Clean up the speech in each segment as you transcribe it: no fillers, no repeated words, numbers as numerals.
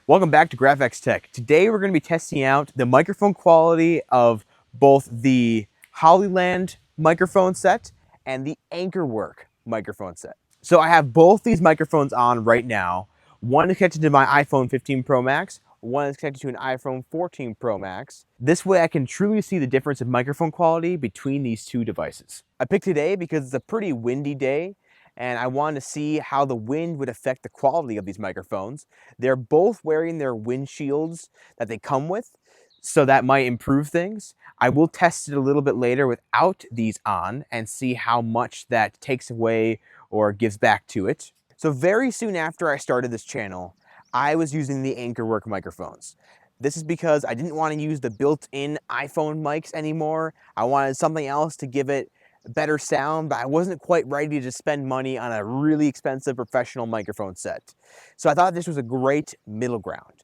Welcome back to Graf-X Tech. Today we're going to be testing out the microphone quality of both the Hollyland microphone set and the AnkerWork microphone set. So I have both these microphones on right now. One is connected to my iPhone 15 Pro Max, one is connected to an iPhone 14 Pro Max. This way I can truly see the difference in microphone quality between these two devices. I picked today because it's a pretty windy day, and I wanted to see how the wind would affect the quality of these microphones. They're both wearing their wind shields that they come with, so that might improve things. I will test it a little bit later without these on and see how much that takes away or gives back to it. So very soon after I started this channel, I was using the AnkerWork microphones. This is because I didn't want to use the built-in iPhone mics anymore. I wanted something else to give it better sound, but I wasn't quite ready to spend money on a really expensive professional microphone set. So I thought this was a great middle ground.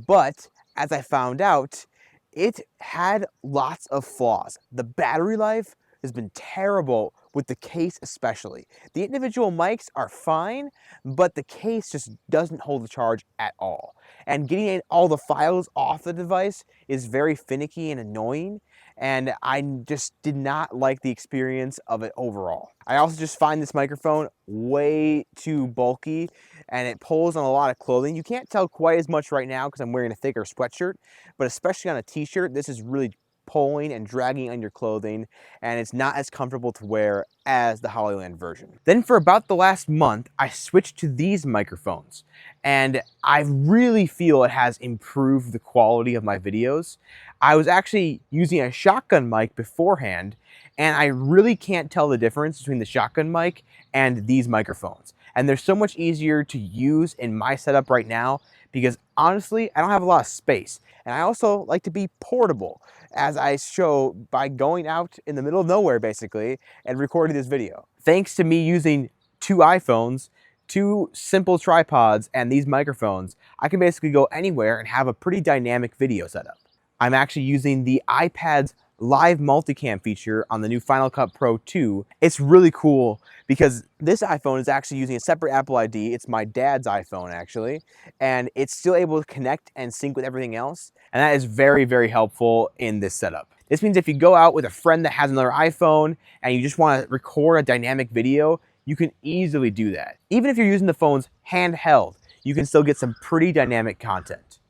But as I found out, it had lots of flaws. The battery life has been terrible with the case especially. The individual mics are fine, but the case just doesn't hold the charge at all. And getting all the files off the device is very finicky and annoying, and I just did not like the experience of it overall. I also just find this microphone way too bulky, and it pulls on a lot of clothing. You can't tell quite as much right now because I'm wearing a thicker sweatshirt, but especially on a t-shirt, this is really pulling and dragging on your clothing, and it's not as comfortable to wear as the Hollyland version. Then for about the last month, I switched to these microphones, and I really feel it has improved the quality of my videos. I was actually using a shotgun mic beforehand, and I really can't tell the difference between the shotgun mic and these microphones. And they're so much easier to use in my setup right now because honestly, I don't have a lot of space. And I also like to be portable, as I show by going out in the middle of nowhere basically and recording this video. Thanks to me using two iPhones, two simple tripods, and these microphones, I can basically go anywhere and have a pretty dynamic video setup. I'm actually using the iPad's live multicam feature on the new Final Cut Pro 2. It's really cool because this iPhone is actually using a separate Apple ID. It's my dad's iPhone actually, and it's still able to connect and sync with everything else. And that is very, very helpful in this setup. This means if you go out with a friend that has another iPhone and you just want to record a dynamic video, you can easily do that. Even if you're using the phones handheld, you can still get some pretty dynamic content.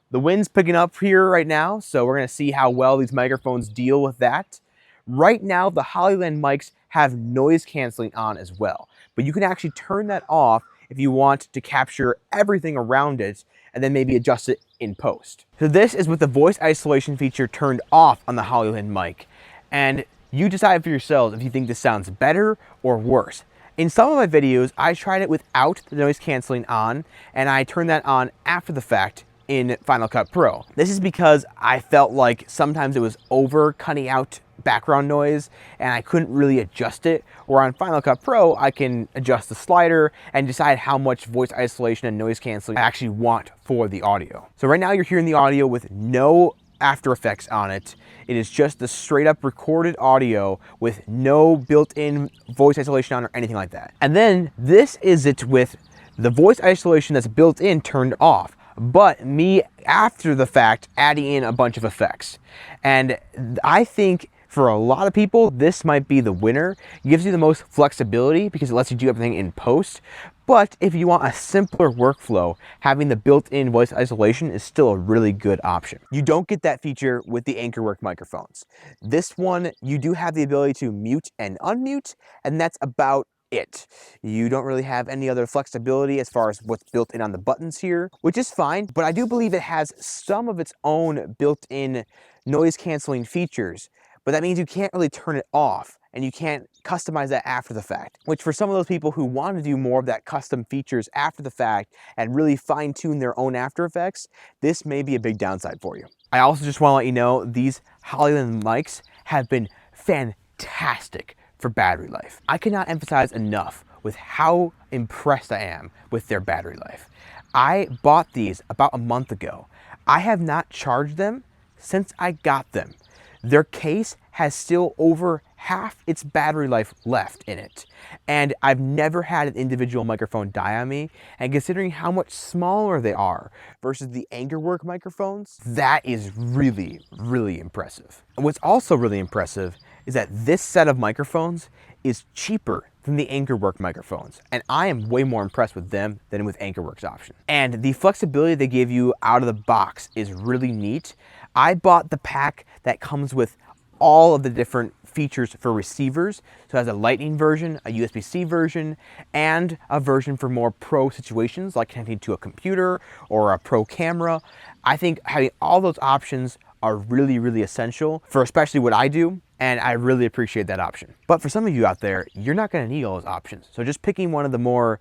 The wind's picking up here right now, so we're going to see how well these microphones deal with that. Right now, the Hollyland mics have noise canceling on as well, but you can actually turn that off if you want to capture everything around it and then maybe adjust it in post. So this is with the voice isolation feature turned off on the Hollyland mic, and you decide for yourselves if you think this sounds better or worse. In some of my videos, I tried it without the noise canceling on, and I turned that on after the fact in Final Cut Pro. This is because I felt like sometimes it was over cutting out background noise and I couldn't really adjust it. Where on Final Cut Pro, I can adjust the slider and decide how much voice isolation and noise canceling I actually want for the audio. So right now you're hearing the audio with no After Effects on it. It is just the straight up recorded audio with no built-in voice isolation on or anything like that. And then this is it with the voice isolation that's built in turned off, but me after the fact adding in a bunch of effects. And I think for a lot of people, this might be the winner. It gives you the most flexibility because it lets you do everything in post. But if you want a simpler workflow, having the built-in voice isolation is still a really good option. You don't get that feature with the AnkerWork microphones. This one, you do have the ability to mute and unmute, and that's about it. You don't really have any other flexibility as far as what's built in on the buttons here, which is fine, but I do believe it has some of its own built-in noise canceling features, but that means you can't really turn it off and you can't customize that after the fact, which for some of those people who want to do more of that custom features after the fact and really fine tune their own After Effects, this may be a big downside for you. I also just want to let you know these Hollyland mics have been fantastic for battery life. I cannot emphasize enough with how impressed I am with their battery life. I bought these about a month ago. I have not charged them since I got them. Their case has still over half its battery life left in it. And I've never had an individual microphone die on me, and considering how much smaller they are versus the AnkerWork microphones, that is really, really impressive. And what's also really impressive is that this set of microphones is cheaper than the AnkerWork microphones, and I am way more impressed with them than with AnkerWork's option. And the flexibility they give you out of the box is really neat. I bought the pack that comes with all of the different features for receivers. So it has a Lightning version, a USB-C version, and a version for more pro situations like connecting to a computer or a pro camera. I think having all those options are really, really essential for especially what I do, and I really appreciate that option. But for some of you out there, you're not gonna need all those options. So just picking one of the more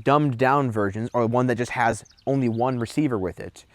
dumbed down versions, or one that just has only one receiver with it,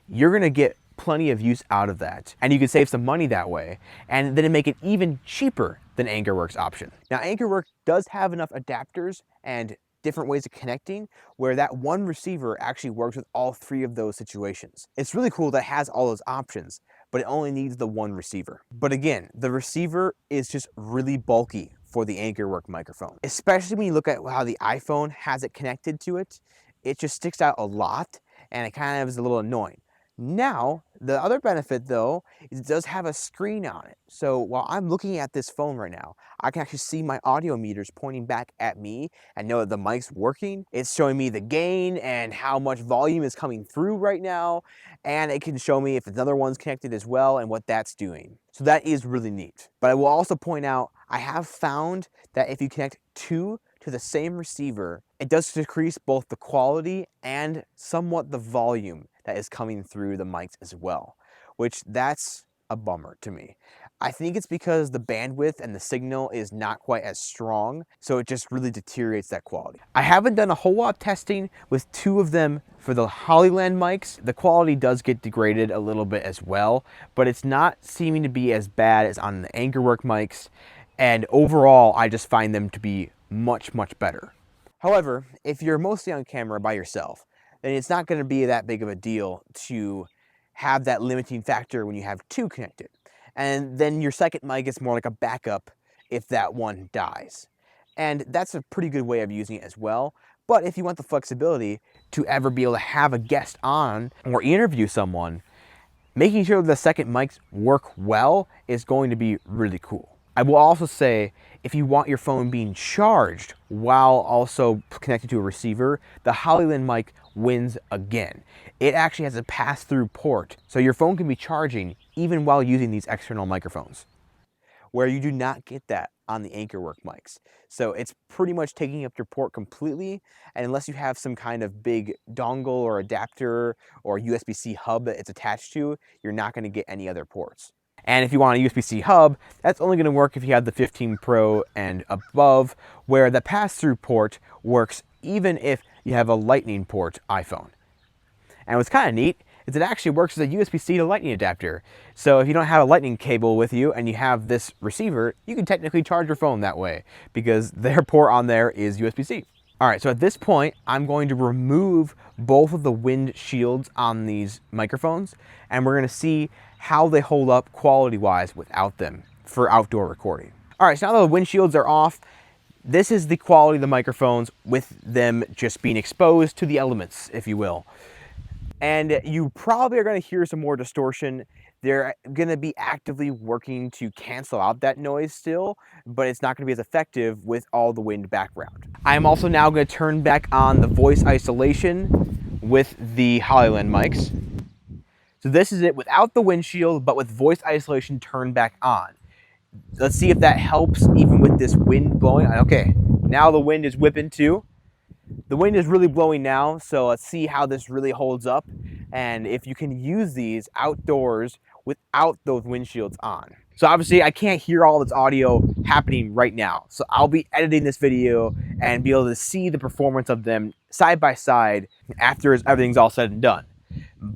you're gonna get plenty of use out of that, and you can save some money that way, and then make it even cheaper than AnkerWork's option. Now, AnkerWork does have enough adapters and different ways of connecting where that one receiver actually works with all three of those situations. It's really cool that it has all those options, but it only needs the one receiver. But again, the receiver is just really bulky for the AnkerWork microphone, especially when you look at how the iPhone has it connected to it. It just sticks out a lot, and it kind of is a little annoying. Now, the other benefit though, is it does have a screen on it. So while I'm looking at this phone right now, I can actually see my audio meters pointing back at me and know that the mic's working. It's showing me the gain and how much volume is coming through right now. And it can show me if another one's connected as well and what that's doing. So that is really neat. But I will also point out, I have found that if you connect two to the same receiver, it does decrease both the quality and somewhat the volume that is coming through the mics as well, which that's a bummer to me. I think it's because the bandwidth and the signal is not quite as strong, so it just really deteriorates that quality. I haven't done a whole lot of testing with two of them for the Hollyland mics. The quality does get degraded a little bit as well, but it's not seeming to be as bad as on the AnkerWork mics, and overall I just find them to be much, much better. However, if you're mostly on camera by yourself, then it's not going to be that big of a deal to have that limiting factor when you have two connected. And then your second mic is more like a backup if that one dies. And that's a pretty good way of using it as well. But if you want the flexibility to ever be able to have a guest on or interview someone, making sure the second mics work well is going to be really cool. I will also say, if you want your phone being charged while also connected to a receiver, the Hollyland mic wins again. It actually has a pass-through port, so your phone can be charging even while using these external microphones, where you do not get that on the AnkerWork mics. So it's pretty much taking up your port completely, and unless you have some kind of big dongle or adapter or USB-C hub that it's attached to, you're not going to get any other ports. And if you want a USB-C hub, that's only going to work if you have the 15 Pro and above, where the pass-through port works even if you have a Lightning port iPhone. And what's kind of neat is it actually works as a USB-C to Lightning adapter. So if you don't have a Lightning cable with you and you have this receiver, you can technically charge your phone that way because their port on there is USB-C. All right, so at this point, I'm going to remove both of the wind shields on these microphones, and we're gonna see how they hold up quality-wise without them for outdoor recording. All right, so now that the wind shields are off, this is the quality of the microphones with them just being exposed to the elements, if you will. And you probably are gonna hear some more distortion. They're gonna be actively working to cancel out that noise still, but it's not gonna be as effective with all the wind background. I'm also now gonna turn back on the voice isolation with the Hollyland mics. So this is it without the windshield, but with voice isolation turned back on. Let's see if that helps even with this wind blowing. Okay, now the wind is whipping too. The wind is really blowing now, so let's see how this really holds up and if you can use these outdoors without those windshields on. So obviously I can't hear all this audio happening right now, so I'll be editing this video and be able to see the performance of them side by side after everything's all said and done.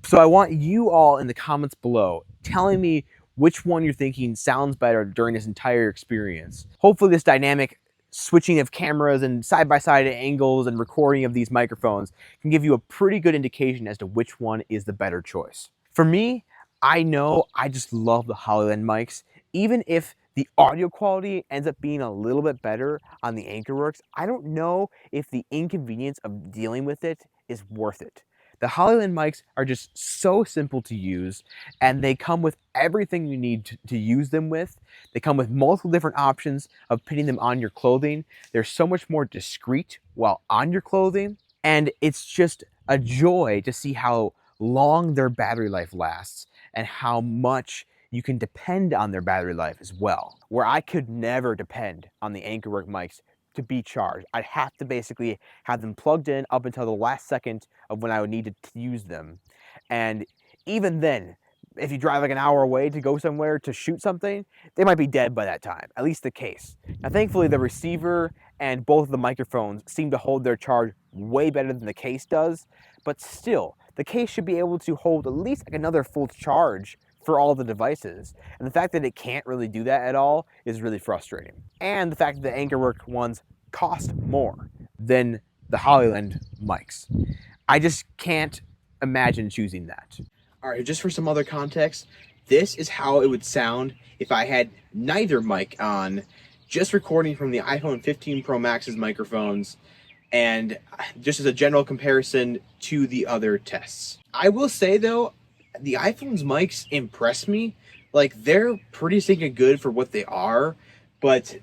So I want you all in the comments below telling me which one you're thinking sounds better during this entire experience. Hopefully this dynamic switching of cameras and side-by-side angles and recording of these microphones can give you a pretty good indication as to which one is the better choice. For me, I know I just love the Hollyland mics, even if The audio quality ends up being a little bit better on the AnkerWorks. I don't know if the inconvenience of dealing with it is worth it. The Hollyland mics are just so simple to use, and they come with everything you need to use them with. They come with multiple different options of putting them on your clothing. They're so much more discreet while on your clothing, and it's just a joy to see how long their battery life lasts and how much you can depend on their battery life as well. Where I could never depend on the AnkerWork mics to be charged. I'd have to basically have them plugged in up until the last second of when I would need to use them. And even then, if you drive like an hour away to go somewhere to shoot something, they might be dead by that time, at least the case. Now, thankfully, the receiver and both of the microphones seem to hold their charge way better than the case does, but still, the case should be able to hold at least like another full charge for all the devices. And the fact that it can't really do that at all is really frustrating. And the fact that the AnkerWork ones cost more than the Hollyland mics. I just can't imagine choosing that. All right, just for some other context, this is how it would sound if I had neither mic on, just recording from the iPhone 15 Pro Max's microphones, and just as a general comparison to the other tests. I will say though, the iPhone's mics impress me. Like, they're pretty stinking good for what they are, but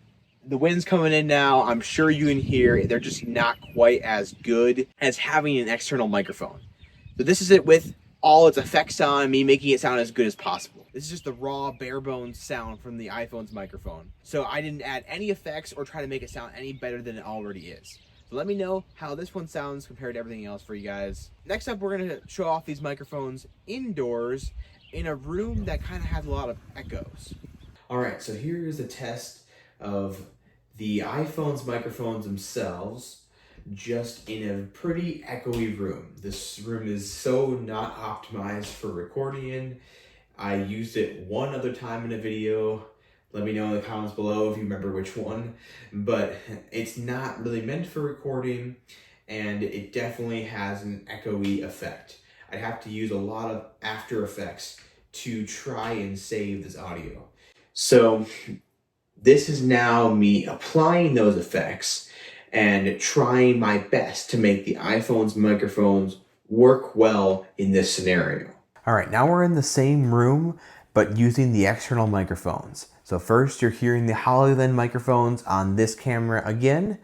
the wind's coming in now. I'm sure you can hear they're just not quite as good as having an external microphone. So this is it with all its effects on, me making it sound as good as possible. This is just the raw, bare bones sound from the iPhone's microphone. So I didn't add any effects or try to make it sound any better than it already is. So let me know how this one sounds compared to everything else for you guys. Next up, we're gonna show off these microphones indoors in a room that kind of has a lot of echoes. All right, so here is a test of the iPhone's microphones themselves, just in a pretty echoey room. This room is so not optimized for recording in. I used it one other time in a video. Let me know in the comments below if you remember which one, but it's not really meant for recording, and it definitely has an echoey effect. I'd have to use a lot of After Effects to try and save this audio. So this is now me applying those effects and trying my best to make the iPhone's microphones work well in this scenario. All right, now we're in the same room, but using the external microphones. So first you're hearing the Hollyland microphones on this camera again,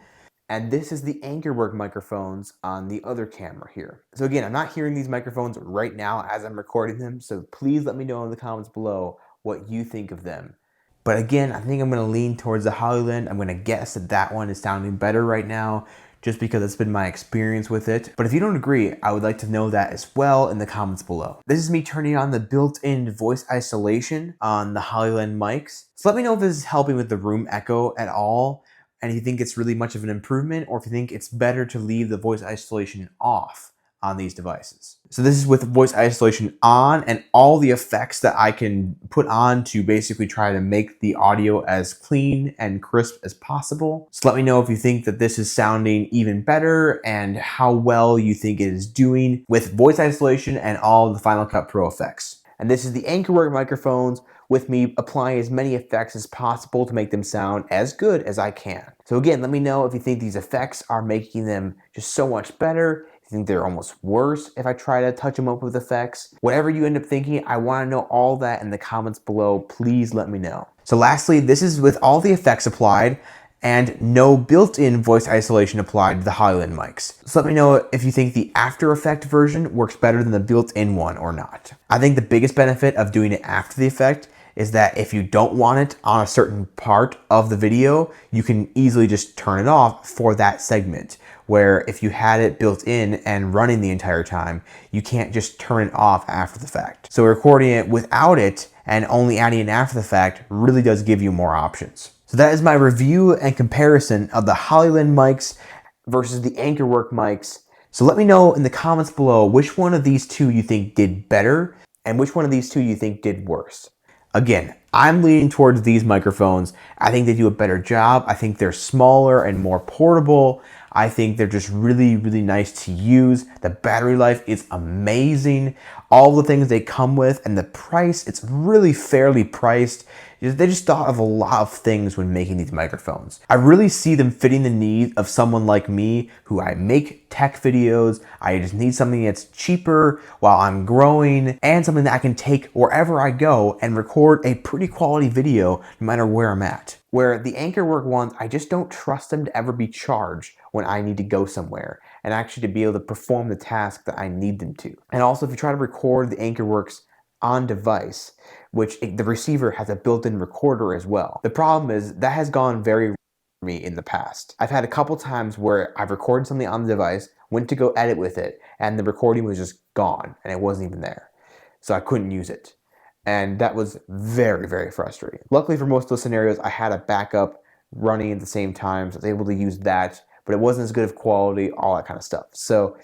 and this is the AnkerWork microphones on the other camera here. So again, I'm not hearing these microphones right now as I'm recording them, so please let me know in the comments below what you think of them. But again, I think I'm gonna lean towards the Hollyland. I'm gonna guess that that one is sounding better right now, just because it's been my experience with it. But if you don't agree, I would like to know that as well in the comments below. This is me turning on the built-in voice isolation on the Hollyland mics. So let me know if this is helping with the room echo at all, and if you think it's really much of an improvement, or if you think it's better to leave the voice isolation off on these devices. So this is with voice isolation on and all the effects that I can put on to basically try to make the audio as clean and crisp as possible. So let me know if you think that this is sounding even better and how well you think it is doing with voice isolation and all the Final Cut Pro effects. And this is the AnkerWork microphones with me applying as many effects as possible to make them sound as good as I can. So again, let me know if you think these effects are making them just so much better. I think they're almost worse if I try to touch them up with effects. Whatever you end up thinking, I want to know all that in the comments below. Please let me know. So lastly, this is with all the effects applied and no built-in voice isolation applied to the Hollyland mics. So let me know if you think the After Effect version works better than the built-in one or not. I think the biggest benefit of doing it after the effect is that if you don't want it on a certain part of the video, you can easily just turn it off for that segment. Where if you had it built in and running the entire time, you can't just turn it off after the fact. So recording it without it and only adding it after the fact really does give you more options. So that is my review and comparison of the Hollyland mics versus the AnkerWork mics. So let me know in the comments below which one of these two you think did better and which one of these two you think did worse. Again, I'm leaning towards these microphones. I think they do a better job. I think they're smaller and more portable. I think they're just really, really nice to use. The battery life is amazing. all the things they come with, and the price, it's really fairly priced. They just thought of a lot of things when making these microphones. I really see them fitting the need of someone like me who I make tech videos. I just need something that's cheaper while I'm growing and something that I can take wherever I go and record a pretty quality video no matter where I'm at. Where the AnkerWork ones, I just don't trust them to ever be charged when I need to go somewhere and actually to be able to perform the task that I need them to. And also if you try to record the AnkerWorks on device, which the receiver has a built-in recorder as well. The problem is that has gone very wrong for me in the past. I've had a couple times where I've recorded something on the device, went to go edit with it, and the recording was just gone and it wasn't even there. So I couldn't use it. And that was very, very frustrating. Luckily for most of those scenarios, I had a backup running at the same time, so I was able to use that, but it wasn't as good of quality, all that kind of stuff. So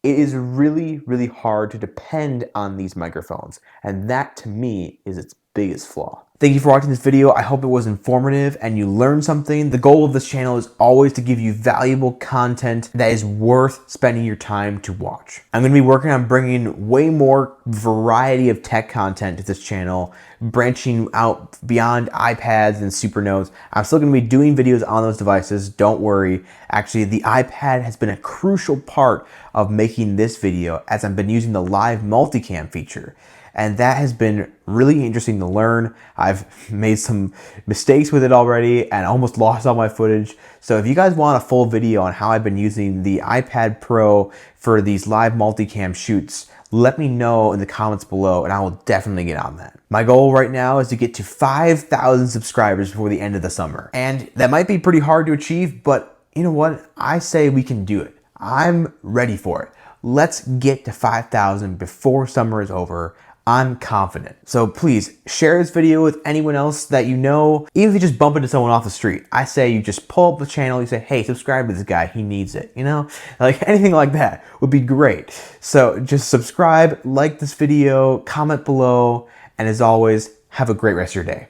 it is really, really hard to depend on these microphones, and that to me is its biggest flaw. Thank you for watching this video. I hope it was informative and you learned something. The goal of this channel is always to give you valuable content that is worth spending your time to watch. I'm going to be working on bringing way more variety of tech content to this channel, branching out beyond iPads and SuperNotes. I'm still going to be doing videos on those devices, don't worry. Actually, the iPad has been a crucial part of making this video as I've been using the live multicam feature. And that has been really interesting to learn. I've made some mistakes with it already and almost lost all my footage. So if you guys want a full video on how I've been using the iPad Pro for these live multicam shoots, let me know in the comments below and I will definitely get on that. My goal right now is to get to 5,000 subscribers before the end of the summer. And that might be pretty hard to achieve, but you know what? I say we can do it. I'm ready for it. Let's get to 5,000 before summer is over. I'm confident. So please share this video with anyone else that you know. Even if you just bump into someone off the street, I say you just pull up the channel, you say, hey, subscribe to this guy, he needs it, you know? Like anything like that would be great. So just subscribe, like this video, comment below, and as always, have a great rest of your day.